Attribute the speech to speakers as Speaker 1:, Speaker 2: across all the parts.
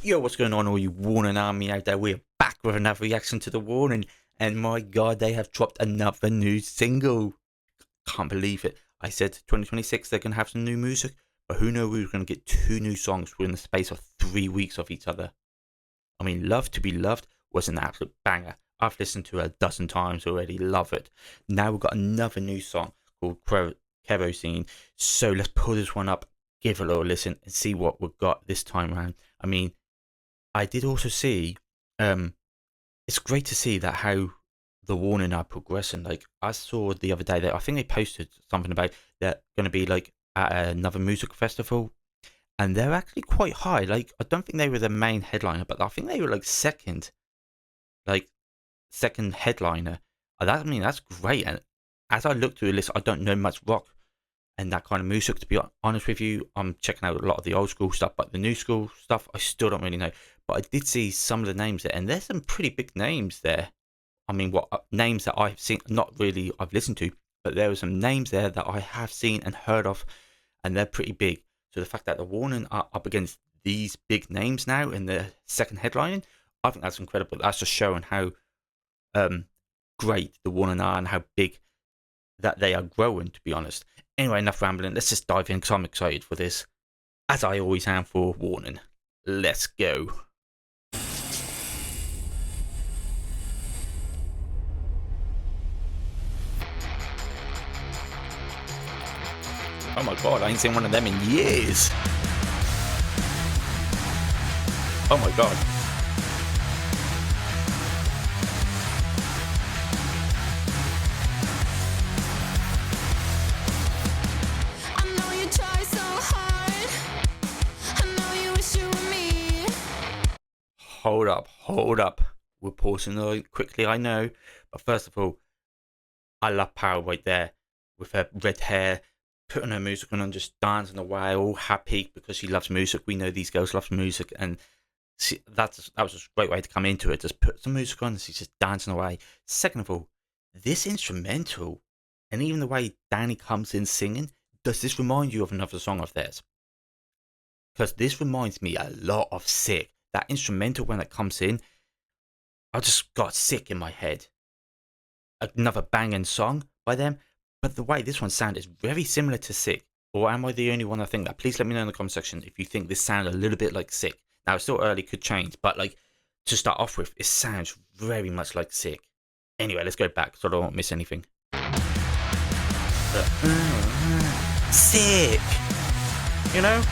Speaker 1: Yo, what's going on, all you Warning Army out there? We're back with another reaction to the Warning, and my god, they have dropped another new single. Can't believe it. I said 2026 they're going to have some new music, but who knew we were going to get two new songs within the space of 3 weeks of each other. I mean, Love to Be Loved was an absolute banger. I've listened to it a dozen times already, love it. Now we've got another new song called Kerosene, so let's pull this one up, give it a little listen, and see what we've got this time around. I mean, I did also see, it's great to see that how the Warning are progressing. Like I saw the other day that I think they posted something about they're going to be like at another music festival, and they're actually quite high. Like I don't think they were the main headliner, but I think they were like second headliner. That I mean that's great. And as I look through the list, I don't know much rock and that kind of music. To be honest with you, I'm checking out a lot of the old school stuff, but the new school stuff I still don't really know. But I did see some of the names there, and there's some pretty big names there. I mean, what names that I've seen, not really I've listened to, but there were some names there that I have seen and heard of, and they're pretty big. So the fact that the Warning are up against these big names now in the second headlining, I think that's incredible. That's just showing how um, great the Warning are and how big that they are growing, to be honest. Anyway, enough rambling. Let's just dive in because I'm excited for this, as I always am for Warning. Let's go. Oh my god, I ain't seen one of them in years. Oh my god.
Speaker 2: I know you try so hard. I know you wish you were me.
Speaker 1: Hold up, hold up. We're pausing quickly, I know. But first of all, I love Power right there with her red hair, putting her music on and just dancing away, all happy because she loves music. We know these girls love music, and that was a great way to come into it. Just put some music on and she's just dancing away. Second of all, this instrumental and even the way Danny comes in singing, does this remind you of another song of theirs? Because this reminds me a lot of Sick. That instrumental when it comes in, I just got Sick in my head. Another banging song by them, but the way this one sounds is very similar to Sick. Or am I the only one that think that? Please let me know in the comment section if you think this sounds a little bit like Sick. Now it's still early, could change, but like to start off with, it sounds very much like Sick. Anyway, let's go back so I don't miss anything. Sick, you know.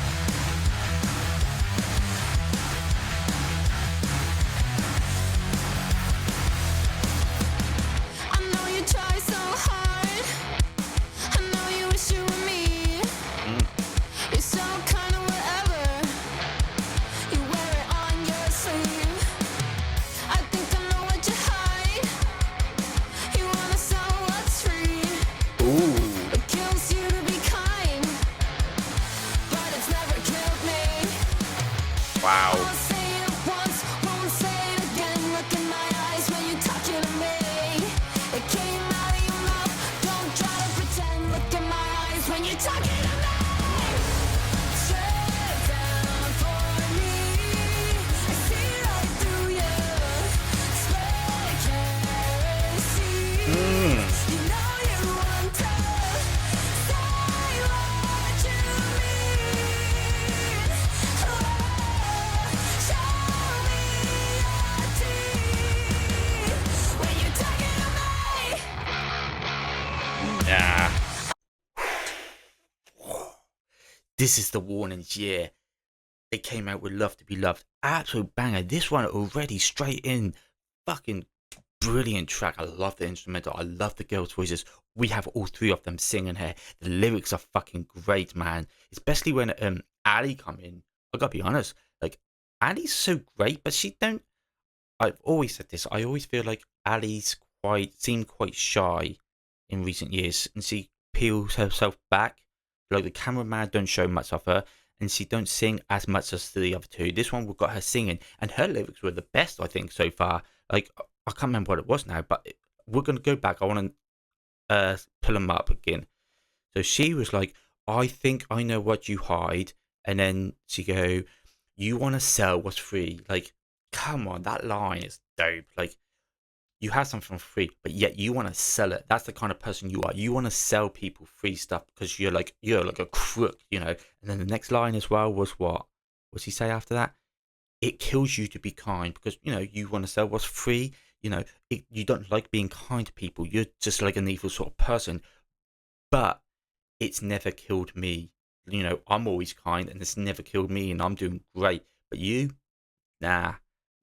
Speaker 2: I know you try so hard. I know you wish you were me. You're so kind of whatever. You wear it on your sleeve. I think I know what you hide. You wanna sell what's free.
Speaker 1: Ooh.
Speaker 2: It kills you to be kind, but it's never killed me.
Speaker 1: Wow.
Speaker 2: I'll say it once, won't say it again. Look in my eyes when you're talking to me. It came out of your mouth, don't try to pretend. Look in my eyes when you're talking to me. Straight down for me. I see right through you. Spray kerosene. You know you want to say what you mean. Show me your teeth when you're talking to me.
Speaker 1: Yeah. This is the Warnings, yeah. They came out with Love to Be Loved. Absolute banger. This one already straight in. Fucking brilliant track. I love the instrumental. I love the girls' voices. We have all three of them singing here. The lyrics are fucking great, man. Especially when Ali come in. I gotta be honest. Like, Ali's so great, but she don't. I've always said this. I always feel like Ali's seemed quite shy in recent years, and she peels herself back. Like the cameraman don't show much of her, and she don't sing as much as the other two. This one we've got her singing, and her lyrics were the best I think so far. Like I can't remember what it was now, but we're gonna go back. I want to pull them up again. So she was like, "I think I know what you hide," and then she go, You want to sell what's free. Like, come on, that line is dope. Like, you have something for free, but yet you want to sell it. That's the kind of person you are. You want to sell people free stuff because you're like a crook, you know. And then the next line as well was what? What's he say after that? It kills you to be kind because you want to sell what's free. You don't like being kind to people. You're just like an evil sort of person. But it's never killed me. I'm always kind, and it's never killed me, and I'm doing great. But you, nah,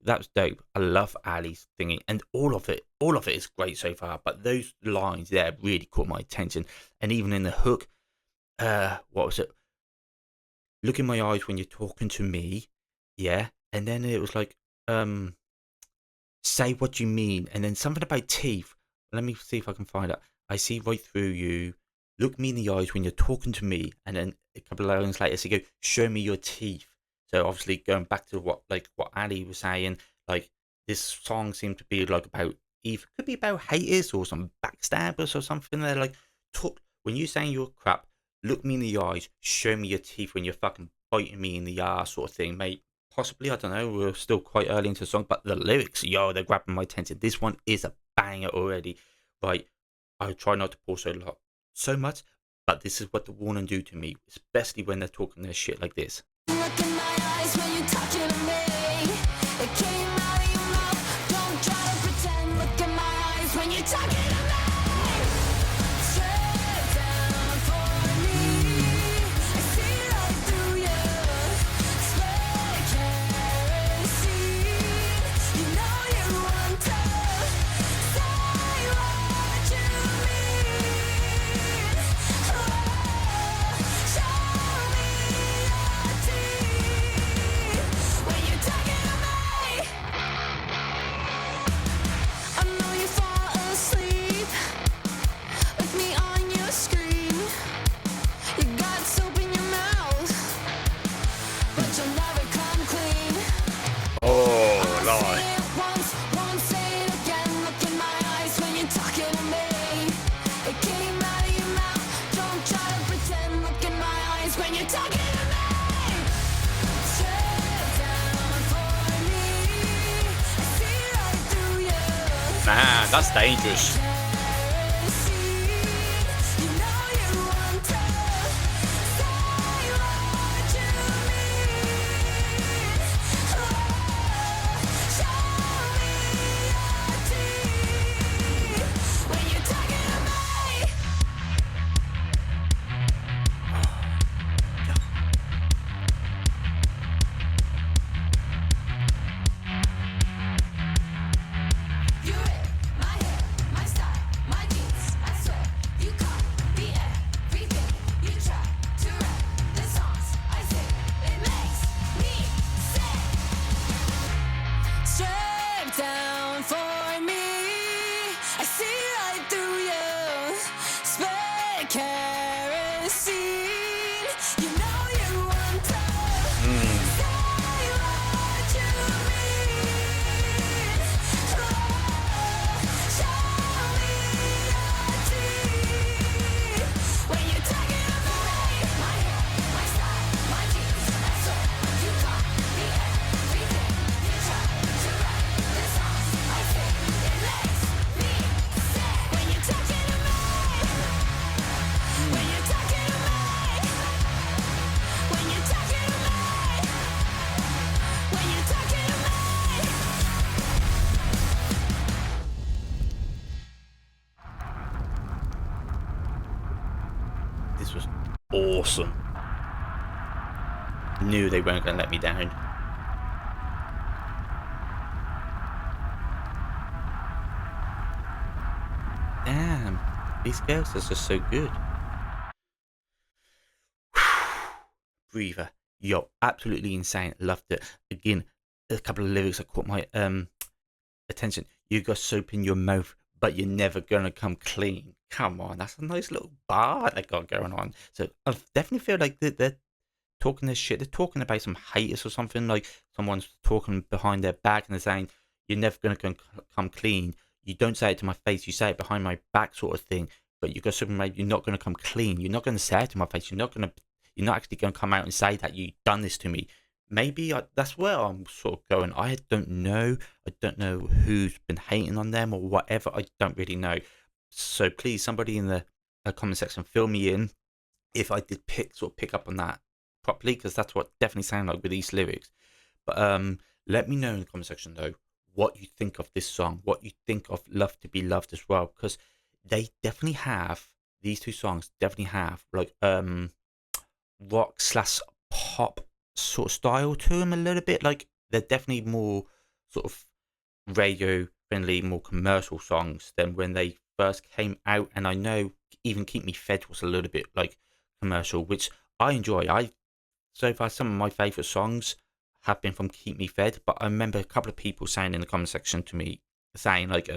Speaker 1: that was dope. I love Ali's thingy, and all of it is great so far. But those lines there really caught my attention, and even in the hook, what was it? Look in my eyes when you're talking to me, yeah. And then it was like, say what you mean, and then something about teeth. Let me see if I can find it. I see right through you. Look me in the eyes when you're talking to me, and then a couple of lines later, so you go, show me your teeth. So obviously going back to what Ali was saying, like this song seemed to be like about either could be about haters or some backstabbers or something. They're like, talk when you saying you're crap. Look me in the eyes, show me your teeth when you're fucking biting me in the ass, sort of thing, mate. Possibly, I don't know. We're still quite early into the song, but the lyrics, yo, they're grabbing my attention. This one is a banger already. Right, I try not to pour so much, but this is what the Warning do to me, especially when they're talking their shit like this.
Speaker 2: Look in my eyes when you're talking to me. It came out of your mouth. Don't try to pretend. Look in my eyes when you're talking to me. Straight down for me. I see right through you. Spray kerosene. You know you want to say what you mean. Oh, show me your teeth when you're talking to me. I know you fall asleep with me on your screen. You got soap in your mouth, but you'll never come clean.
Speaker 1: Oh,
Speaker 2: I'll
Speaker 1: Lord.
Speaker 2: say it once, won't say it again. Look in my eyes when you're talking to me. It came out of your mouth. Don't try to pretend. Look in my eyes when you're talking to me. Straight down for me. I see right through you.
Speaker 1: Man, that's dangerous.
Speaker 2: You know you want to say what you mean. Oh, show me your teeth when you're talking to me. You rip my hair, my style, my jeans. I swear you copy everything. You try to rap the songs I sing. It makes me sick. Straight down for me. I see right through you. Spray kerosene. You know you want to say what you mean. Oh, show me your teeth when you're talking to me. My hair, my style, my jeans. I swear you copy everything. You try to write the songs I sing. It makes me sick when you're talking to me. When you're talking to me. When you're talking to me. When you're talking to me.
Speaker 1: This was awesome. Knew they weren't going to let me down. Damn, these girls are just so good. Breather. Yo, absolutely insane. Loved it. Again, a couple of lyrics that caught my attention. You got soap in your mouth, but you're never gonna come clean. Come on, that's a nice little bar they got going on. So I definitely feel like they're talking this shit. They're talking about some haters or something. Like someone's talking behind their back and they're saying, "You're never gonna come clean." You don't say it to my face. You say it behind my back, sort of thing. But you got something like you're not gonna come clean. You're not gonna say it to my face. You're not actually gonna come out and say that you've done this to me. maybe that's where I'm sort of going. I don't know. I don't know who's been hating on them or whatever. I don't really know. So please, somebody in the comment section, fill me in if I did pick up on that properly, because that's what definitely sounded like with these lyrics. But let me know in the comment section though what you think of this song, what you think of "Love to Be Loved" as well, because they definitely have these two songs definitely have like rock slash pop sort of style to them a little bit. Like they're definitely more sort of radio friendly, more commercial songs than when they first came out. And I know even "Keep Me Fed" was a little bit like commercial, which I enjoy. I so far some of my favorite songs have been from "Keep Me Fed," but I remember a couple of people saying in the comment section to me saying like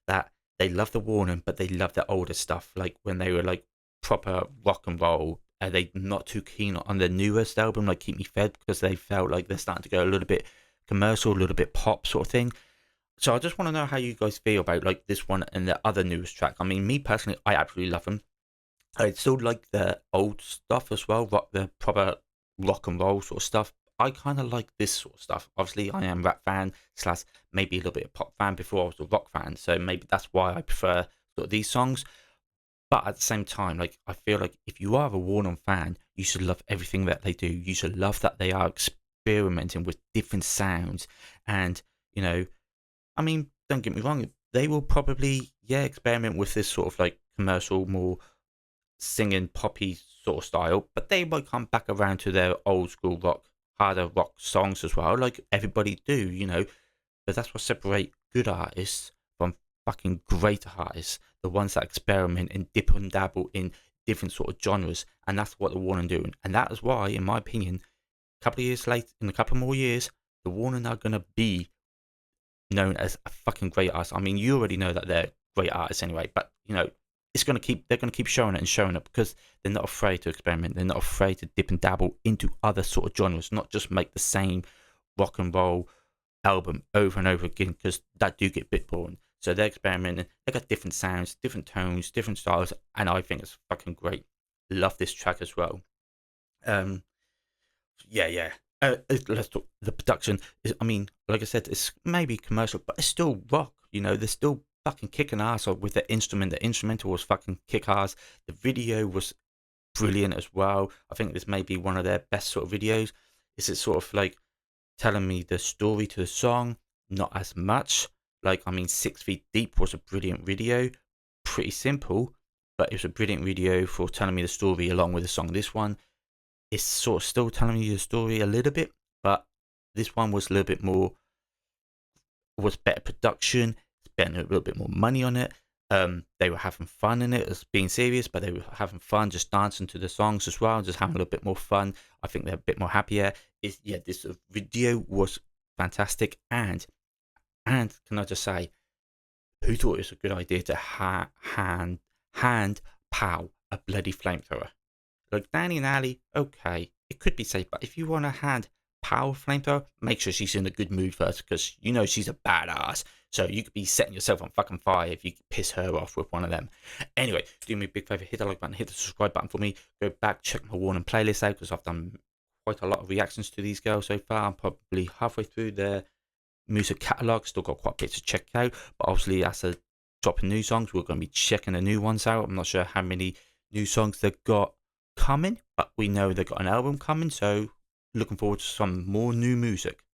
Speaker 1: that they love the Warning, but they love the older stuff, like when they were like proper rock and roll. Are they not too keen on the newest album, like "Keep Me Fed," because they felt like they're starting to go a little bit commercial, a little bit pop sort of thing. So I just want to know how you guys feel about like this one and the other newest track. I mean, me personally, I absolutely love them. I still like the old stuff as well, the proper rock and roll sort of stuff. I kind of like this sort of stuff. Obviously, I am a rap fan slash maybe a little bit of pop fan before I was a rock fan, so maybe that's why I prefer sort of these songs. But at the same time, like I feel like if you are a Warning fan, you should love everything that they do. You should love that they are experimenting with different sounds, and you know, I mean, don't get me wrong, they will probably experiment with this sort of like commercial, more singing poppy sort of style, but they might come back around to their old school rock, harder rock songs as well, like everybody do. But that's what separate good artists from fucking great artists, the ones that experiment and dip and dabble in different sort of genres, and that's what the Warning doing, and that is why, in my opinion, a couple of years late, in a couple more years, the Warning are gonna be known as a fucking great artist. I mean, you already know that they're great artists anyway, but they're gonna keep showing it and showing it because they're not afraid to experiment. They're not afraid to dip and dabble into other sort of genres, not just make the same rock and roll album over and over again because that do get a bit boring. So they're experimenting. They got different sounds, different tones, different styles, and I think it's fucking great. Love this track as well. Um, yeah, yeah. Let's talk the production. I mean, like I said, it's maybe commercial, but it's still rock. They're still fucking kicking ass with the instrument. The instrumental was fucking kick ass. The video was brilliant as well. I think this may be one of their best sort of videos. Is it sort of like telling me the story to the song? Not as much. Like, I mean, 6 Feet Deep was a brilliant video. Pretty simple, but it was a brilliant video for telling me the story along with the song. This one is sort of still telling me the story a little bit, but this one was a little bit more, was better production, spent a little bit more money on it. They were having fun in it, as being serious, but they were having fun, just dancing to the songs as well, just having a little bit more fun. I think they're a bit more happier. This video was fantastic, and can I just say, who thought it was a good idea to hand pow a bloody flamethrower? Like Danny and Ali, okay, it could be safe, but if you want to hand power flamethrower, make sure she's in a good mood first, because she's a badass. So you could be setting yourself on fucking fire if you piss her off with one of them. Anyway, do me a big favor, hit the like button, hit the subscribe button for me. Go back, check my Warning playlist out, because I've done quite a lot of reactions to these girls so far. I'm probably halfway through their music catalogue, still got quite a bit to check out. But obviously, as a dropping new songs, we're going to be checking the new ones out. I'm not sure how many new songs they've got coming, but we know they've got an album coming, so looking forward to some more new music.